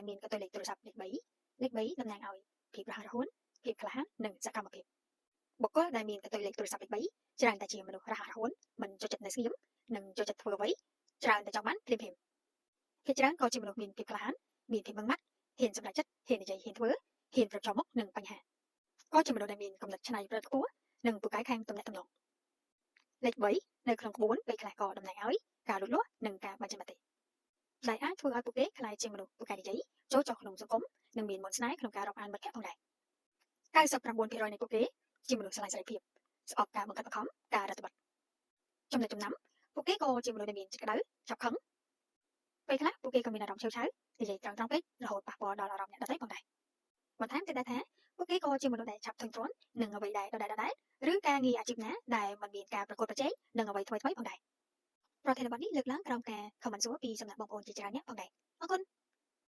ដែលមានកតុយលេខទូរស័ព្ទលេខ3តំណាងឲ្យភាពរហ័សរហួនភាពក្លាហាននិងសកម្មភាពបុគ្គលដែលមានកតុយលេខទូរស័ព្ទលេខ3ច្រើនតែជាមនុស្សរហ័សរហួនមិនចូលចិត្តនៅស្ងៀមនិងចូលចិត្តធ្វើអ្វីច្រើនតែចង់បានភ្លាមៗភាគច្រើនក៏ជាមនុស្សមានភាពក្លាហានមានភាពម៉ឺងម៉ាត់ហ៊ានសម្រេចចិត្តហ៊ាននិយាយហ៊ានធ្វើហ៊ានប្រឈមមុខនឹងបញ្ហាក៏ជាមនុស្សដែលមានគំនិតច្នៃប្រឌិតខ្ពស់និងពូកែខាងទំនាក់ទំនងលេខ3នៅក្នុងក្បួនពេលខ្លះក៏តំណាងឲ្យការលូតលាស់និងការបញ្ចេញមតិដែលអាចធ្វើឲ្យពួកគេក្លាយជាមនុស្សពូកែនិយាយចូលចុះក្នុងសង្គមនិងមានមន្តស្នេហ៍ក្នុងការរាប់អានមិត្តភក្តិផងដែរ99%នៃពួកគេជាមនុស្សស្រឡាញ់សេរីភាពស្អប់ការបង្កើតបង្ខំការរដ្ឋបတ်ចំណុចចំណាំពួកគេក៏ជាមនុស្សដែលមានចិត្តក្តៅឆាប់ខឹងពេលខ្លះពួកគេក៏មានអារម្មណ៍ឆេវឆាវនិយាយត្រង់ពេករហូតប៉ះពាល់ដល់អារម្មណ៍អ្នកដទៃផងដែរបន្ថែមទៀតដែរថាពួកគេក៏ជាមនុស្សដែលឆាប់ធុញទ្រាន់នឹងអ្វីដែលដដែលឬការងារអាជីពណាដែលមិនមានការប្រកួតប្រជែងនឹងអ្វីថ្មីៗផងដែរប្រធានបទនេះលើកឡើងក្រោមការខមមិនសួរពីសំណាក់បងប្អូនជាច្រើនអ្នកផងដែរ